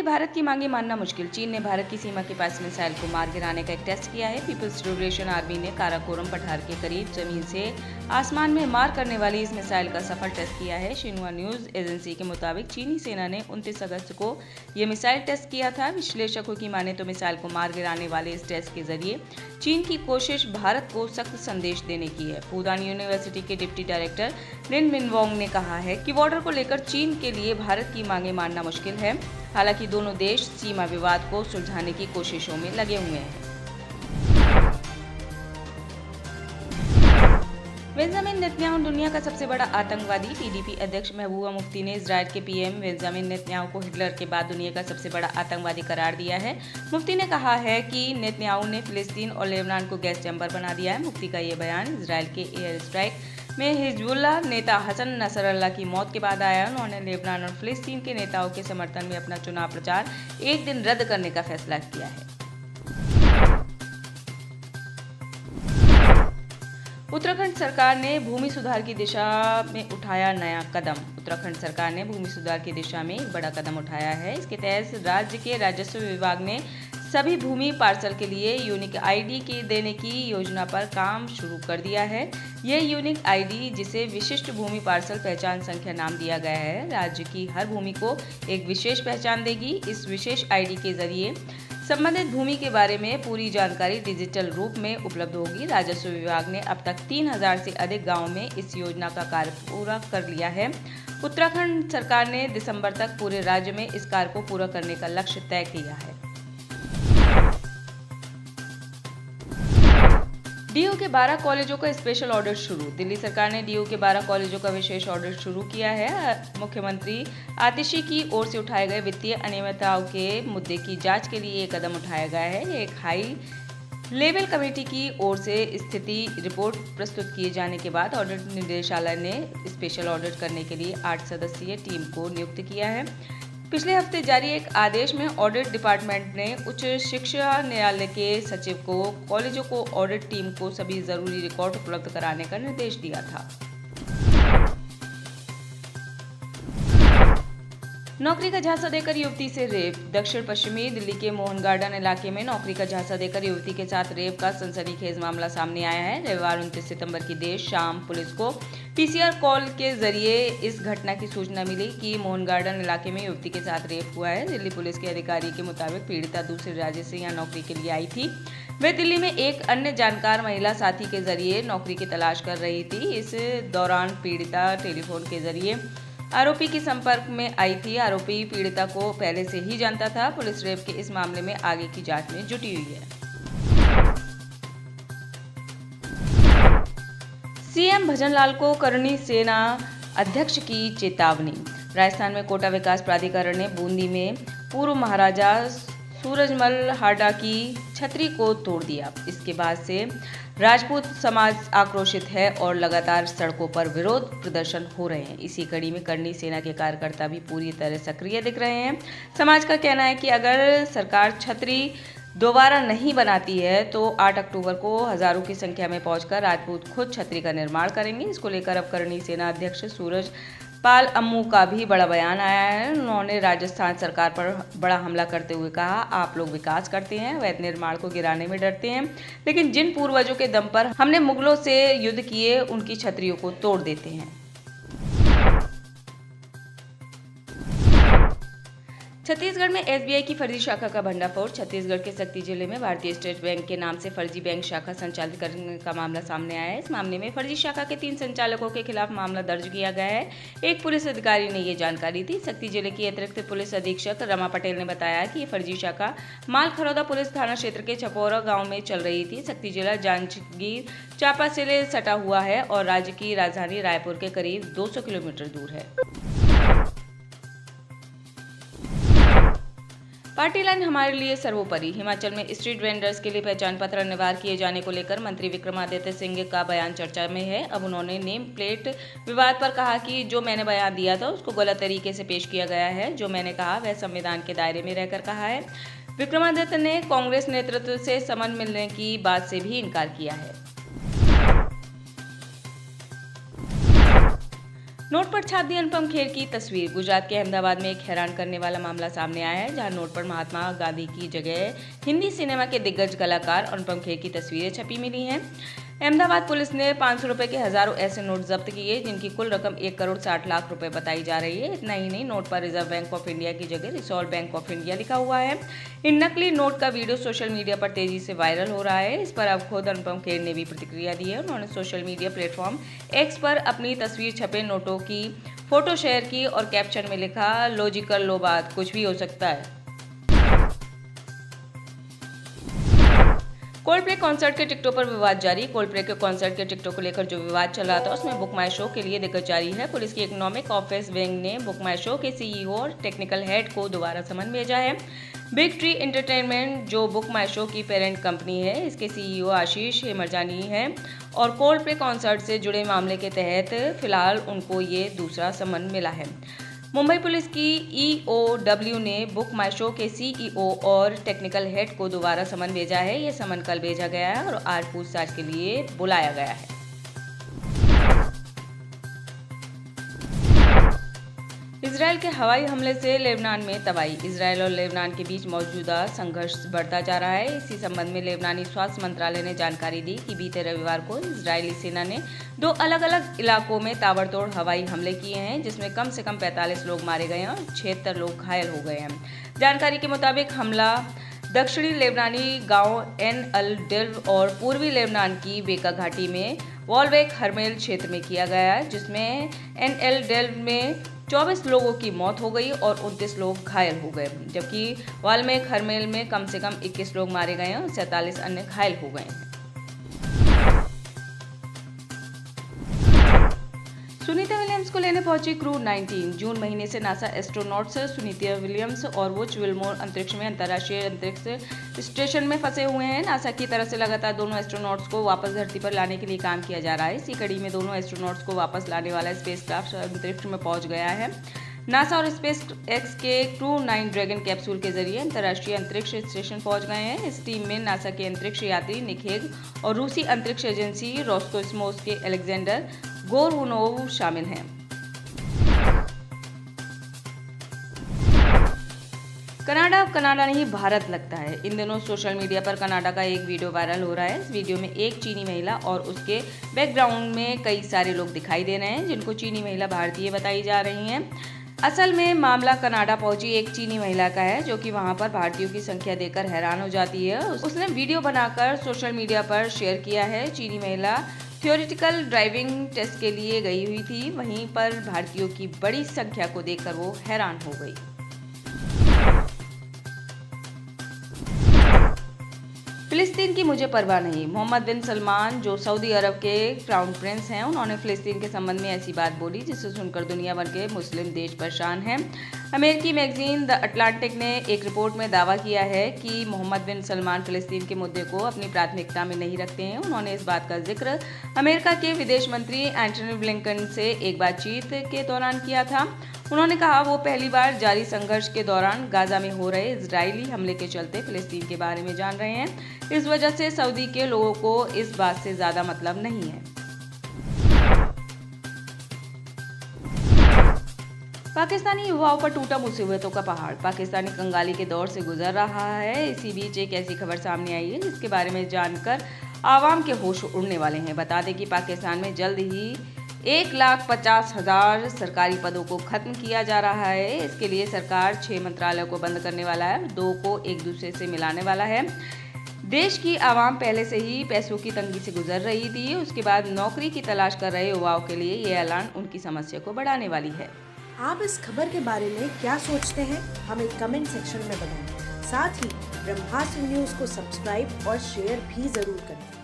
भारत की मांगे मानना मुश्किल। चीन ने भारत की सीमा के पास मिसाइल को मार गिराने का एक टेस्ट किया है। पीपल्स लिबरेशन आर्मी ने काराकोरम पठार के करीब जमीन से आसमान में मार करने वाली इस मिसाइल का सफल टेस्ट किया है। शिन्हुआ न्यूज एजेंसी के मुताबिक चीनी सेना ने 29 अगस्त को यह मिसाइल टेस्ट किया था। विश्लेषकों की माने तो मिसाइल को मार गिराने वाले इस टेस्ट के जरिए चीन की कोशिश भारत को सख्त संदेश देने की है। फूडान यूनिवर्सिटी के डिप्टी डायरेक्टर लिन मिनवोंग ने कहा है कि बॉर्डर को लेकर चीन के लिए भारत की मांगे मानना मुश्किल है। हालांकि दोनों देश सीमा विवाद को सुलझाने की कोशिशों में लगे हुए हैं। बेंजामिन नेतन्याहू दुनिया का सबसे बड़ा आतंकवादी। टीडीपी अध्यक्ष महबूबा मुफ्ती ने इजराइल के पीएम बेंजामिन नेतन्याहू को हिटलर के बाद दुनिया का सबसे बड़ा आतंकवादी करार दिया है। मुफ्ती ने कहा है कि नेतन्याहू ने फिलिस्तीन और लेबनान को गैस चैम्बर बना दिया है। मुफ्ती का ये बयान इजराइल के एयर स्ट्राइक में हिजबुल्लाह नेता हसन नसरल्लाह की मौत के बाद आया। उन्होंने लेबनान और फिलिस्तीन के नेताओं के समर्थन में अपना चुनाव प्रचार एक दिन रद्द करने का फैसला किया है। उत्तराखंड सरकार ने भूमि सुधार की दिशा में उठाया नया कदम। उत्तराखंड सरकार ने भूमि सुधार की दिशा में एक बड़ा कदम उठाया है। इसके तहत राज्य के राजस्व विभाग ने सभी भूमि पार्सल के लिए यूनिक आईडी के देने की योजना पर काम शुरू कर दिया है। यह यूनिक आईडी, जिसे विशिष्ट भूमि पार्सल पहचान संख्या नाम दिया गया है, राज्य की हर भूमि को एक विशेष पहचान देगी। इस विशेष आईडी के जरिए संबंधित भूमि के बारे में पूरी जानकारी डिजिटल रूप में उपलब्ध होगी। राजस्व विभाग ने अब तक 3000 से अधिक गांवों में इस योजना का कार्य पूरा कर लिया है। उत्तराखंड सरकार ने दिसंबर तक पूरे राज्य में इस कार्य को पूरा करने का लक्ष्य तय किया है। डीयू के 12 कॉलेजों का स्पेशल ऑडिट शुरू। दिल्ली सरकार ने डीयू के 12 कॉलेजों का विशेष ऑडिट शुरू किया है। मुख्यमंत्री आतिशी की ओर से उठाए गए वित्तीय अनियमितताओं के मुद्दे की जांच के लिए ये कदम उठाया गया है। एक हाई लेवल कमेटी की ओर से स्थिति रिपोर्ट प्रस्तुत किए जाने के बाद ऑडिट निदेशालय ने स्पेशल ऑडिट करने के लिए 8 सदस्यीय टीम को नियुक्त किया है। पिछले हफ्ते जारी एक आदेश में ऑडिट डिपार्टमेंट ने उच्च शिक्षा न्यायालय के सचिव को कॉलेजों को ऑडिट टीम को सभी जरूरी रिकॉर्ड उपलब्ध कराने का निर्देश दिया था। नौकरी का झांसा देकर युवती से रेप। दक्षिण पश्चिमी दिल्ली के मोहन गार्डन इलाके में नौकरी का झांसा देकर युवती के साथ रेप का सनसनीखेज मामला सामने आया है। रविवार 29 सितंबर की देर शाम पुलिस को पीसीआर कॉल के जरिए इस घटना की सूचना मिली कि मोहन गार्डन इलाके में युवती के साथ रेप हुआ है। दिल्ली पुलिस के अधिकारी के मुताबिक पीड़िता दूसरे राज्य से यहाँ नौकरी के लिए आई थी। वे दिल्ली में एक अन्य जानकार महिला साथी के जरिए नौकरी की तलाश कर रही थी। इस दौरान पीड़िता टेलीफोन के जरिए आरोपी के संपर्क में आई थी। आरोपी पीड़िता को पहले से ही जानता था। पुलिस रेप के इस मामले में आगे की जांच में जुटी हुई है। सीएम भजनलाल को करणी सेना अध्यक्ष की चेतावनी। राजस्थान में कोटा विकास प्राधिकरण ने बूंदी में पूर्व महाराजा सूरजमल हाडा की छतरी को तोड़ दिया। इसके बाद से राजपूत समाज आक्रोशित है और लगातार सड़कों पर विरोध प्रदर्शन हो रहे हैं। इसी कड़ी में करणी सेना के कार्यकर्ता भी पूरी तरह सक्रिय दिख रहे हैं। समाज का कहना है कि अगर सरकार छतरी दोबारा नहीं बनाती है तो 8 अक्टूबर को हजारों की संख्या में पहुंचकर राजपूत खुद छतरी का निर्माण करेंगे। इसको लेकर अब करणी सेना अध्यक्ष सूरज पाल अम्मू का भी बड़ा बयान आया है। उन्होंने राजस्थान सरकार पर बड़ा हमला करते हुए कहा, आप लोग विकास करते हैं, अवैध निर्माण को गिराने में डरते हैं, लेकिन जिन पूर्वजों के दम पर हमने मुगलों से युद्ध किए उनकी छतरियों को तोड़ देते हैं। छत्तीसगढ़ में एसबीआई की फर्जी शाखा का भंडाफोड़। छत्तीसगढ़ के सक्ती जिले में भारतीय स्टेट बैंक के नाम से फर्जी बैंक शाखा संचालित करने का मामला सामने आया है। इस मामले में फर्जी शाखा के 3 संचालकों के खिलाफ मामला दर्ज किया गया है। एक पुलिस अधिकारी ने ये जानकारी दी। सक्ती जिले की अतिरिक्त पुलिस अधीक्षक रमा पटेल ने बताया कि ये फर्जी शाखा मालखरौदा पुलिस थाना क्षेत्र के छपौरा गाँव में चल रही थी। सक्ती जिला जांजगीर चांपा से सटा हुआ है और राज्य की राजधानी रायपुर के करीब 200 किलोमीटर दूर है। पार्टी लाइन हमारे लिए सर्वोपरि। हिमाचल में स्ट्रीट वेंडर्स के लिए पहचान पत्र अनिवार्य किए जाने को लेकर मंत्री विक्रमादित्य सिंह का बयान चर्चा में है। अब उन्होंने नेम प्लेट विवाद पर कहा कि जो मैंने बयान दिया था उसको गलत तरीके से पेश किया गया है। जो मैंने कहा वह संविधान के दायरे में रहकर कहा है। विक्रमादित्य ने कांग्रेस नेतृत्व से समन मिलने की बात से भी इनकार किया है। नोट पर छाप दी अनुपम खेर की तस्वीर। गुजरात के अहमदाबाद में एक हैरान करने वाला मामला सामने आया है, जहां नोट पर महात्मा गांधी की जगह हिंदी सिनेमा के दिग्गज कलाकार अनुपम खेर की तस्वीरें छपी मिली हैं। अहमदाबाद पुलिस ने 500 रुपए के हजारों ऐसे नोट जब्त किए, जिनकी कुल रकम 1 करोड़ 60 लाख रुपए बताई जा रही है। इतना ही नहीं, नोट पर रिजर्व बैंक ऑफ इंडिया की जगह रिजर्व बैंक ऑफ इंडिया लिखा हुआ है। इन नकली नोट का वीडियो सोशल मीडिया पर तेजी से वायरल हो रहा है। इस पर अब खुद अनुपम खेर ने भी प्रतिक्रिया दी है। उन्होंने सोशल मीडिया प्लेटफॉर्म एक्स पर अपनी तस्वीर छपे नोटों की फोटो शेयर की और कैप्शन में लिखा, लॉजिकल लो बात, कुछ भी हो सकता है। कोल्डप्ले कॉन्सर्ट के टिकटों पर विवाद जारी। कोल्डप्ले के कॉन्सर्ट के टिकटों को लेकर जो विवाद चल रहा था, उसमें बुक माई शो के लिए दिक्कत जारी है। पुलिस की इकोनॉमिक ऑफिस विंग ने बुक माई शो के सीईओ और टेक्निकल हेड को दोबारा समन भेजा है। बिग ट्री एंटरटेनमेंट, जो बुक माई शो की पेरेंट कंपनी है, इसके सीईओ आशीष हेमरजानी है और कोल्डप्ले कॉन्सर्ट से जुड़े मामले के तहत फिलहाल उनको ये दूसरा समन मिला है। मुंबई पुलिस की ईओडब्ल्यू ने बुक माई शो के सीईओ और टेक्निकल हेड को दोबारा समन भेजा है। ये समन कल भेजा गया है और आज पूछताछ के लिए बुलाया गया है। इजरायल के हवाई हमले से लेबनान में तबाही। इजरायल और लेबनान के बीच मौजूदा संघर्ष बढ़ता जा रहा है। इसी संबंध में लेबनानी स्वास्थ्य मंत्रालय ने जानकारी दी कि बीते रविवार को इजरायली सेना ने 2 अलग-अलग इलाकों में ताबड़तोड़ हवाई हमले किए हैं, जिसमें कम से कम 45 लोग मारे गए हैं और 76 लोग घायल हो गए हैं। जानकारी के मुताबिक हमला दक्षिणी लेबनानी गांव एन अल डिल्व और पूर्वी लेबनान की बेका घाटी में वॉलवेक हरमेल क्षेत्र में किया गया है, जिसमें एन एल डिल्व में 24 लोगों की मौत हो गई और 29 लोग घायल हो गए, जबकि वाल्मेक हरमेल में कम से कम 21 लोग मारे गए और 47 अन्य घायल हो गए। सुनीता विलियम्स को लेने पहुंची क्रू 19। जून महीने से नासा एस्ट्रोनॉट्स सुनीता विलियम्स और वुच विल्मोर अंतरिक्ष में अंतर्राष्ट्रीय अंतरिक्ष स्टेशन में फंसे हुए हैं। नासा की तरफ से लगातार दोनों एस्ट्रोनॉट्स को वापस धरती पर लाने के लिए काम किया जा रहा है। इसी कड़ी में दोनों एस्ट्रोनॉट्स को वापस लाने वाला स्पेसक्राफ्ट अंतरिक्ष में पहुंच गया है। नासा और स्पेस एक्स के क्रू 9 ड्रैगन कैप्सूल के जरिए अंतर्राष्ट्रीय अंतरिक्ष स्टेशन पहुंच गए हैं। इस टीम में नासा के अंतरिक्ष यात्री निक हेग और रूसी अंतरिक्ष एजेंसी रोस्कोस्मोस के अलेक्जेंडर गोरवुनोव शामिल हैं। कनाडा अब कनाडा नहीं भारत लगता है। इन दिनों सोशल मीडिया पर कनाडा का एक वीडियो वायरल हो रहा है। इस वीडियो में एक चीनी महिला और उसके बैकग्राउंड में कई सारे लोग दिखाई दे रहे हैं, जिनको चीनी महिला भारतीय बताई जा रही हैं। असल में मामला कनाडा पहुंची एक चीनी महिला का है, जो कि वहां पर भारतीयों की संख्या देखकर हैरान हो जाती है। उसने वीडियो बनाकर सोशल मीडिया पर शेयर किया है। चीनी महिला थियोरिटिकल ड्राइविंग टेस्ट के लिए गई हुई थी, वहीं पर भारतीयों की बड़ी संख्या को देखकर वो हैरान हो गई। फिलिस्तीन की मुझे परवाह नहीं। मोहम्मद बिन सलमान, जो सऊदी अरब के क्राउन प्रिंस हैं, उन्होंने फिलिस्तीन के संबंध में ऐसी बात बोली जिसे सुनकर दुनिया भर के मुस्लिम देश परेशान हैं। अमेरिकी मैगजीन द अटलांटिक ने एक रिपोर्ट में दावा किया है कि मोहम्मद बिन सलमान फिलिस्तीन के मुद्दे को अपनी प्राथमिकता में नहीं रखते हैं। उन्होंने इस बात का जिक्र अमेरिका के विदेश मंत्री एंटनी ब्लिंकन से एक बातचीत के दौरान किया था। उन्होंने कहा वो पहली बार जारी संघर्ष के दौरान गाजा में हो रहे इजरायली हमले के चलते फिलिस्तीन के बारे में जान रहे हैं। इस वजह से सऊदी के लोगों को इस बात से ज्यादा मतलब नहीं है। पाकिस्तानी युवाओं पर टूटा मुसीबतों का पहाड़। पाकिस्तानी कंगाली के दौर से गुजर रहा है। इसी बीच एक ऐसी खबर सामने आई है जिसके बारे में जानकर आवाम के होश उड़ने वाले हैं। बता दें कि पाकिस्तान में जल्द ही 1,50,000 सरकारी पदों को खत्म किया जा रहा है। इसके लिए सरकार 6 मंत्रालयों को बंद करने वाला है, 2 को एक दूसरे से मिलाने वाला है। देश की आवाम पहले से ही पैसों की तंगी से गुजर रही थी। उसके बाद नौकरी की तलाश कर रहे युवाओं के लिए ये ऐलान उनकी समस्या को बढ़ाने वाली है। आप इस खबर के बारे में क्या सोचते हैं, हमें कमेंट सेक्शन में बताएं। साथ ही ब्रह्मास्त्र न्यूज को सब्सक्राइब और शेयर भी जरूर करें।